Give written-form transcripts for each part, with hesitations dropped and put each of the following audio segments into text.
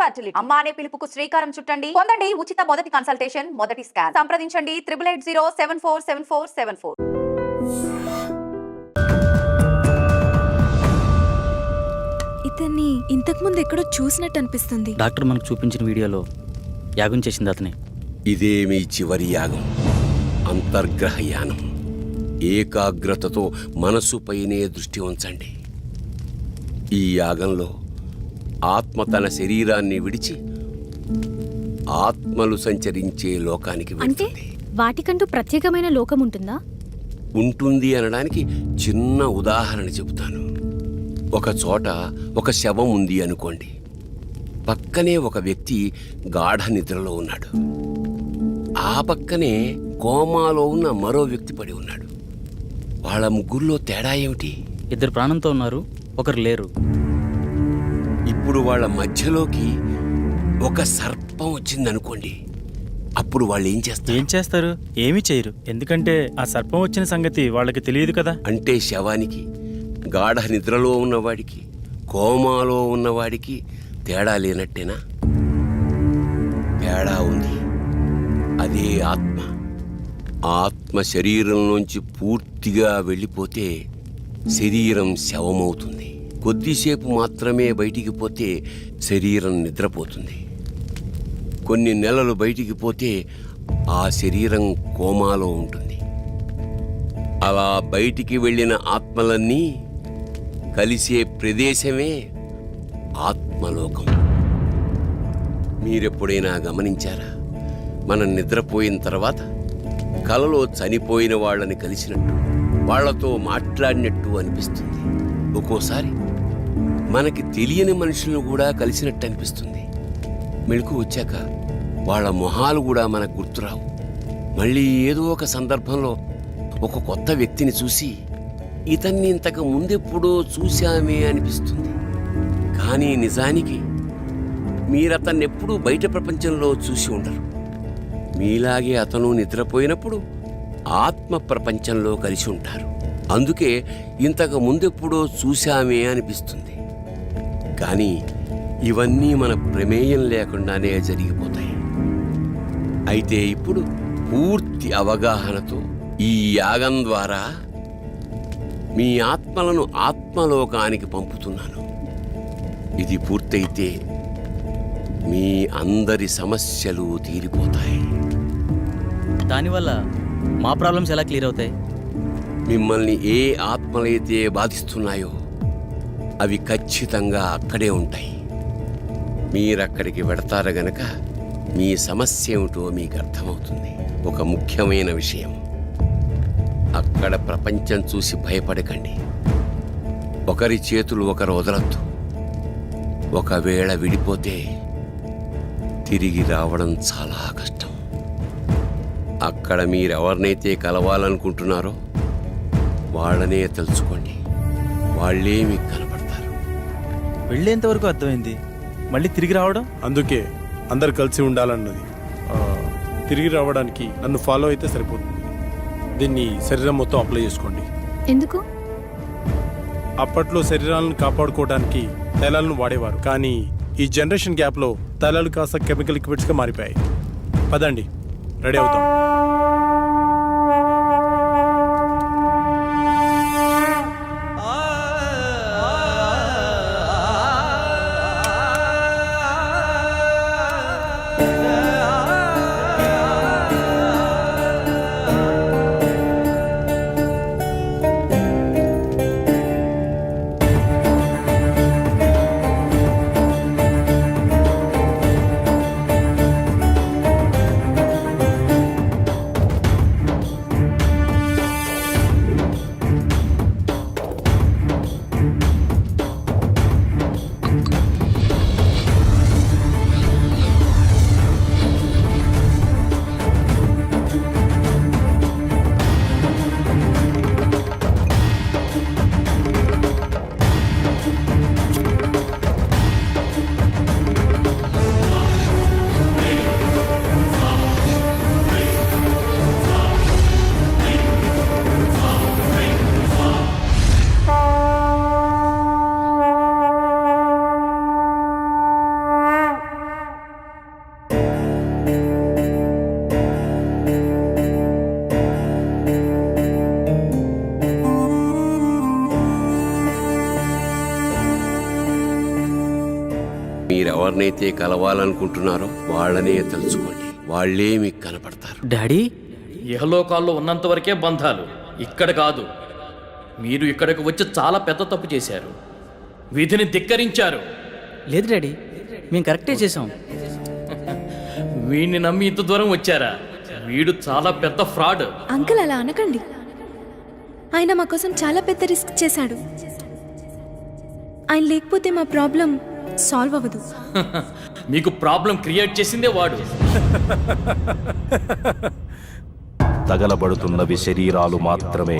Fertility అమ్మ అనే పిలుపుకు శ్రీకారం చుట్టండి. పొందండి ఉచిత మొదటి కన్సల్టేషన్, మొదటి స్కాన్. సంప్రదించండి 8880747474. ఇతన్ని ఇంతకు ముందు ఎక్కడో చూసినట్టు అనిపిస్తుంది. డాక్టర్ మనకు చూపించిన వీడియోలో యాగం చేసింది అతనే. ఇదే మీ చివరి యాగం, అంతర్గ్రహ యానం. ఏకాగ్రతతో మనసుపైనే దృష్టి ఉంచండి. ఈ యాగంలో ఆత్మ తన శరీరాన్ని విడిచి ఆత్మలు సంచరించే లోకానికి అంటే వెళ్తుంది. వాటికంటూ ప్రత్యేకమైన లోకం ఉంటుందా? ఉంటుంది అనడానికి చిన్న ఉదాహరణ చెబుతాను. ఒక చోట ఒక శవం ఉంది అనుకోండి. పక్కనే ఒక వ్యక్తి గాఢ నిద్రలో ఉన్నాడు. ఆ పక్కనే కోమాలో ఉన్న మరో వ్యక్తి పడి ఉన్నాడు. వాళ్ళ ముగ్గురులో తేడా ఏమిటి? ఇద్దరు ప్రాణంతో ఉన్నారు, ఒకరు లేరు. ఇప్పుడు వాళ్ళ మధ్యలోకి ఒక సర్పం వచ్చిందనుకోండి. అప్పుడు వాళ్ళు ఏం చేస్తారు? ఏమీ చేయరు. ఎందుకంటే ఆ సర్పం వచ్చిన సంగతి వాళ్ళకి తెలియదు కదా. అంటే శవానికి, గాఢ నిద్రలో ఉన్నవాడికి, కోమాలో ఉన్నవాడికి తేడా లేనట్టేనా? తేడా ఉంది. అదే ఆత్మ. ఆత్మ శరీరంలోంచి పూర్తిగా వెళ్ళిపోతే శరీరం శవమవుతుంది. కొద్దిసేపు మాత్రమే బయటికి పోతే శరీరం నిద్రపోతుంది. కొన్ని నెలలు బయటికి పోతే ఆ శరీరం కోమాలో ఉంటుంది. అలా బయటికి వెళ్ళిన ఆత్మలన్నీ కలిసే ప్రదేశమే ఆత్మలోకం. మీరెప్పుడైనా గమనించారా? మనం నిద్రపోయిన తర్వాత కలలో చనిపోయిన వాళ్ళని కలిసినట్టు, వాళ్లతో మాట్లాడినట్టు అనిపిస్తుంది. ఒక్కోసారి మనకి తెలియని మనుషులను కూడా కలిసినట్టు అనిపిస్తుంది. మెళుకు వచ్చాక వాళ్ళ మొహాలు కూడా మనకు గుర్తురావు. మళ్ళీ ఏదో ఒక సందర్భంలో ఒక కొత్త వ్యక్తిని చూసి ఇతన్ని ఇంతకు ముందెప్పుడో చూశామే అనిపిస్తుంది. కానీ నిజానికి మీరతన్నెప్పుడూ బయట ప్రపంచంలో చూసి ఉండరు. మీలాగే అతను నిద్రపోయినప్పుడు ఆత్మ ప్రపంచంలో కలిసి ఉంటారు. అందుకే ఇంతకు ముందెప్పుడో చూశామే అనిపిస్తుంది. కానీ ఇవన్నీ మన ప్రమేయం లేకుండానే జరిగిపోతాయి. అయితే ఇప్పుడు పూర్తి అవగాహనతో ఈ యాగం ద్వారా మీ ఆత్మలను ఆత్మలోకానికి పంపుతున్నాను. ఇది పూర్తయితే మీ అందరి సమస్యలు తీరిపోతాయి. దానివల్ల మా ప్రాబ్లమ్స్ ఎలా క్లియర్ అవుతాయి? మిమ్మల్ని ఏ ఆత్మలైతే బాధిస్తున్నాయో అవి ఖచ్చితంగా అక్కడే ఉంటాయి. మీరక్కడికి వెడతారు గనక మీ సమస్య ఏమిటో మీకు అర్థమవుతుంది. ఒక ముఖ్యమైన విషయం, అక్కడ ప్రపంచం చూసి భయపడకండి. ఒకరి చేతులు ఒకరు వదలొద్దు. ఒకవేళ విడిపోతే తిరిగి రావడం చాలా కష్టం. అక్కడ మీరెవరినైతే కలవాలనుకుంటున్నారో వాళ్ళనే తెలుసుకోండి. వాళ్ళే మీకు కనపడతారు. వెళ్ళేంతవరకు అర్థమైంది, మళ్ళీ తిరిగి రావడం. అందుకే అందరు కలిసి ఉండాలన్నది. తిరిగి రావడానికి నన్ను ఫాలో అయితే సరిపోతుంది. దీన్ని శరీరం మొత్తం అప్లై చేసుకోండి. ఎందుకు? అప్పట్లో శరీరాలను కాపాడుకోవడానికి తైలాలను వాడేవారు. కానీ ఈ జనరేషన్ గ్యాప్లో తైలాలు కాస్త కెమికల్ లిక్విడ్స్గా మారిపోయాయి. పదండి, రెడీ అవుతాం. మీరెవరినైతే కలవాలనుకుంటున్నారో వాళ్ళనే తలుచుకోండి, వాళ్ళే మీకు కనపడతారు. డాడీ ఇహలోకాల్లో ఉన్నంత వరకే బంధాలు, ఇక్కడ కాదు. మీరు ఇక్కడికి వచ్చి చాలా పెద్ద తప్పు చేశారు, విధిని ధిక్కరించారు. లేదు డాడీ, మేము కరెక్టే చేసాం. వీడిని నమ్మి ఇంత దూరం వచ్చారా? వీడు చాలా పెద్ద ఫ్రాడ్. అంకుల్ అలా అనకండి. ఆయన మా కోసం చాలా పెద్ద రిస్క్ చేశాడు. ఆయన లేకపోతే మా ప్రాబ్లం సాల్వ్ అవ్వదు. మీకు ప్రాబ్లం క్రియేట్ చేసిందే వాడు. తగలబడుతున్నవి శరీరాలు మాత్రమే.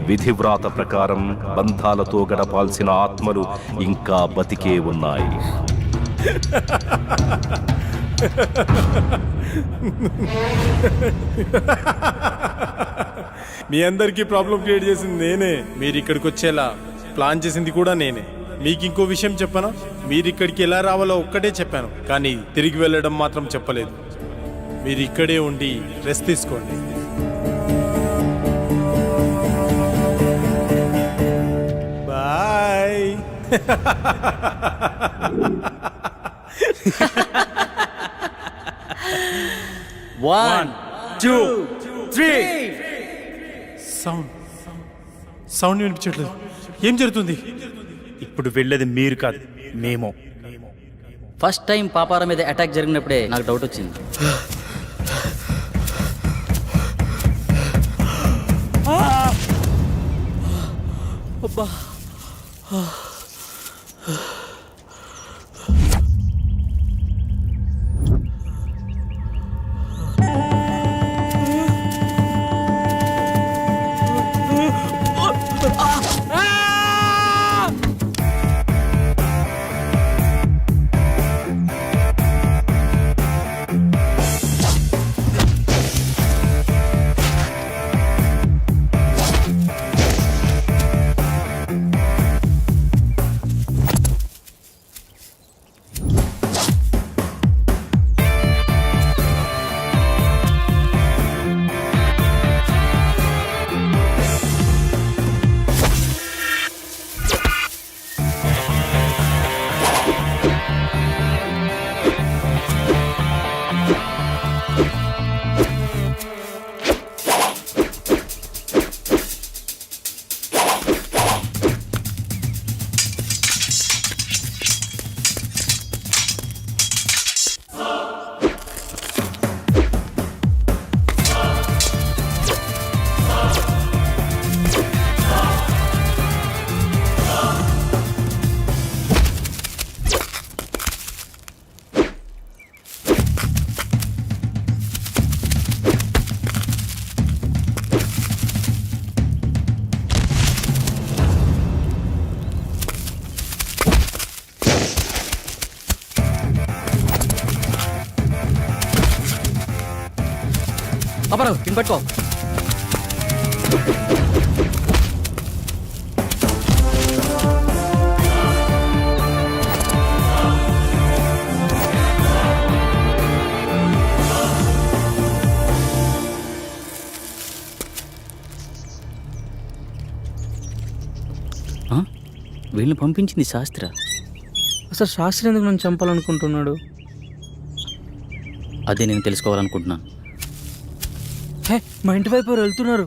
విధివ్రాత ప్రకారం బంధాలతో గడపాల్సిన ఆత్మలు ఇంకా బతికే ఉన్నాయి. మీ అందరికీ ప్రాబ్లం క్రియేట్ చేసింది నేనే. మీరు ఇక్కడికి వచ్చేలా ప్లాన్ చేసింది కూడా నేనే. మీకు ఇంకో విషయం చెప్పనా? మీరు ఇక్కడికి ఎలా రావాలో ఒక్కటే చెప్పాను, కానీ తిరిగి వెళ్ళడం మాత్రం చెప్పలేదు. మీరు ఇక్కడే ఉండి రెస్ట్ తీసుకోండి. Bye. One two three. Sound వినిపించట్లేదు. ఏం జరుగుతుంది? ఇప్పుడు వెళ్ళేది మీరు కాదు, మేము. ఫస్ట్ టైం పాపారా మీద అటాక్ జరిగినప్పుడే నాకు డౌట్ వచ్చింది. అబ్బా, పాపారావు దీన్ని పట్టుకో. వీళ్ళని పంపించింది శాస్త్ర. అసలు శాస్త్రి ఎందుకు నన్ను చంపాలనుకుంటున్నాడు? అదే నేను తెలుసుకోవాలనుకుంటున్నాను. హే, మా ఇంటి వైపు ఎవరు వెళ్తున్నారు.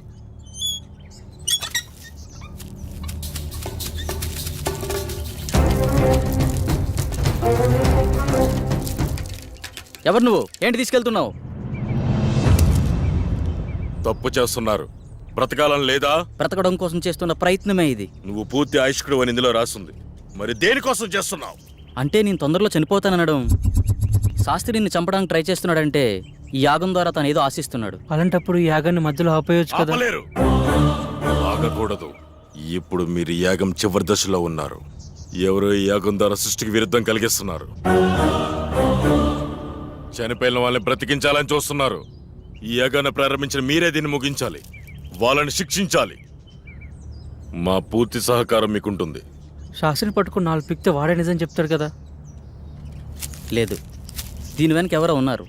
ఎవరు నువ్వు? ఏంటి తీసుకెళ్తున్నావు? తప్పు చేస్తున్నారు. బ్రతకాలని లేదా? బ్రతకడం కోసం చేస్తున్న ప్రయత్నమే ఇది. నువ్వు పూర్తి ఆయుష్కుడు అని ఇందులో రాస్తుంది. మరి దేనికోసం చేస్తున్నావు? అంటే నేను తొందరలో చనిపోతాననడం. శాస్త్రి నిన్ను చంపడానికి ట్రై చేస్తున్నాడంటే ఈ యాగం ద్వారా తను ఏదో ఆశిస్తున్నాడు. అలాంటప్పుడు ఈ యాగాన్ని మధ్యలో ఆపేయొచ్చు కదా. ఆపలేరు. ఆగకూడదు. ఇప్పుడు మీరు ఈ యాగం చివరి దశలో ఉన్నారు. ఎవరో ఈ యాగం ద్వారా సృష్టికి విరుద్ధం కలిగిస్తున్నారు. చనిపోయిన వాళ్ళని బ్రతికించాలని చూస్తున్నారు. ఈ యాగాన్ని ప్రారంభించిన మీరే దీన్ని ముగించాలి. వాళ్ళని శిక్షించాలి. మా పూర్తి సహకారం మీకుంటుంది. శాస్త్రిని పట్టుకుని 4 పిక్తే వాడే నిజం చెప్తాడు కదా. లేదు, దీని వెనక ఎవరో ఉన్నారు.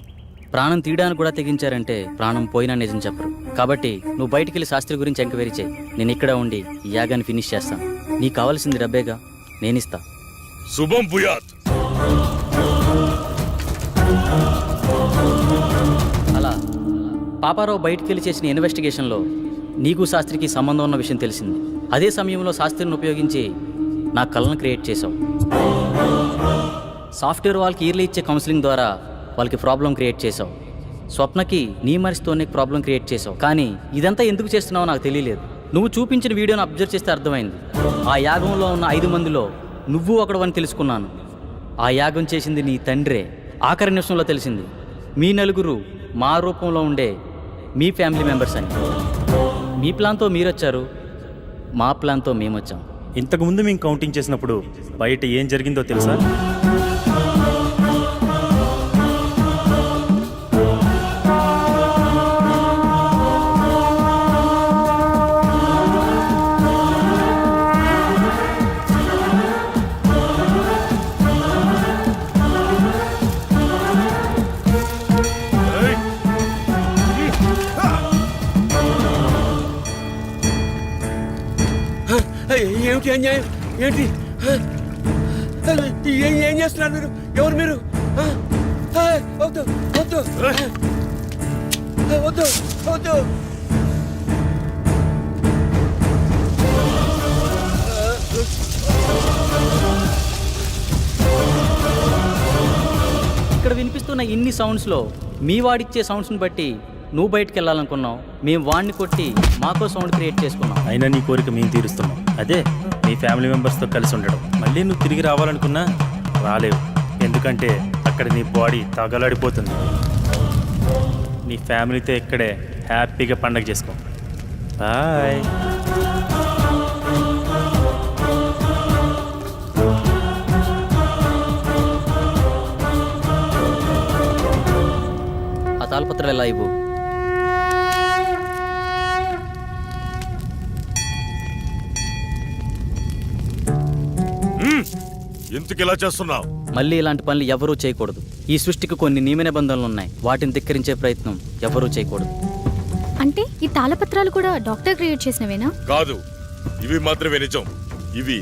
ప్రాణం తీయడానికి కూడా తెగించారంటే ప్రాణం పోయినా నిజం చెప్పరు. కాబట్టి నువ్వు బయటికి వెళ్ళి శాస్త్రి గురించి ఎంక్వైరీ చేయి. నేను ఇక్కడ ఉండి ఈ యాగాన్ని ఫినిష్ చేస్తాను. నీకు కావాల్సింది డబ్బేగా, నేనిస్తా. శుభం భూయాత్. పాపారావు బయటికి వెళ్ళి చేసిన ఇన్వెస్టిగేషన్లో నీకు శాస్త్రికి సంబంధం ఉన్న విషయం తెలిసింది. అదే సమయంలో శాస్త్రిని ఉపయోగించి నా కళను క్రియేట్ చేశావు. సాఫ్ట్వేర్ వాళ్ళకి ఇయర్లీ ఇచ్చే కౌన్సిలింగ్ ద్వారా వాళ్ళకి ప్రాబ్లం క్రియేట్ చేశావు. స్వప్నకి నీ మనిషితోనే ప్రాబ్లం క్రియేట్ చేశావు. కానీ ఇదంతా ఎందుకు చేస్తున్నావో నాకు తెలియలేదు. నువ్వు చూపించిన వీడియోని అబ్జర్వ్ చేస్తే అర్థమైంది. ఆ యాగంలో ఉన్న 5 మందిలో నువ్వు ఒకడవని తెలుసుకున్నాను. ఆ యాగం చేసింది నీ తండ్రే. ఆఖరి నిమిషంలో తెలిసింది మీ నలుగురు మా రూపంలో ఉండే మీ ఫ్యామిలీ మెంబర్స్ అని. మీ ప్లాన్తో మీరొచ్చారు, మా ప్లాన్తో మేమొచ్చాం. ఇంతకుముందు మేము కౌంటింగ్ చేసినప్పుడు బయట ఏం జరిగిందో తెలుసా? ఏమిటి అన్యాయం? ఏంటి ఏం చేస్తున్నారు మీరు? ఎవరు మీరు? వద్దు వద్దు వద్దు వద్దు. ఇక్కడ వినిపిస్తున్న ఇన్ని సౌండ్స్లో మీ వాడిచ్చే సౌండ్స్ని బట్టి నువ్వు బయటికి వెళ్ళాలనుకున్నావు. మేము వాడిని కొట్టి మాకో సౌండ్ క్రియేట్ చేసుకున్నాం. అయినా నీ కోరిక మేము తీరుస్తున్నాం. అదే నీ ఫ్యామిలీ మెంబర్స్తో కలిసి ఉండడం. మళ్ళీ నువ్వు తిరిగి రావాలనుకున్నా రాలేవు. ఎందుకంటే అక్కడ నీ బాడీ తగలడిపోతుంది. నీ ఫ్యామిలీతో ఇక్కడే హ్యాపీగా పండగ చేసుకో. బాయ్. ఆ తాళపత్రాలు ఎలా ఇవ్వు. ఎందుకు ఇలా చేస్తున్నావు? మళ్ళీ ఇలాంటి పనులు ఎవరూ చేయకూడదు. ఈ సృష్టికి కొన్ని నియమ నిబంధనలు ఉన్నాయి. వాటిని ధిక్కరించే ప్రయత్నం ఎవరూ చేయకూడదు. అంటే ఈ తాళపత్రాలు కూడా డాక్టర్ క్రియేట్ చేసినవేనా? కాదు, ఇవి మాత్రమే నిజం. ఇవి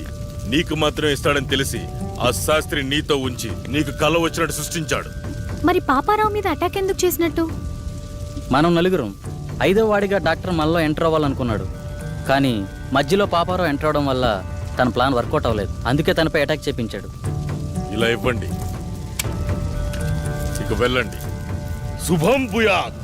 నీకు మాత్రమే ఇస్తాడని తెలిసి ఆ శాస్త్రి నీతో ఉంచి నీకు కళ వచ్చినట్టు సృష్టించాడు. మరి పాపారావు మీద అటాక్ ఎందుకు చేసినట్టు? మనం నలుగురం 5వ వాడిగా డాక్టర్ మనలో ఎంటర్ అవ్వాలనుకున్నాడు. కానీ మధ్యలో పాపారావు ఎంటర్ అవడం వల్ల తన ప్లాన్ వర్కౌట్ అవ్వలేదు. అందుకే తనపై అటాక్ చేపించాడు. ఇలా ఇవ్వండి, ఇక వెళ్ళండి. శుభం భూయాత్.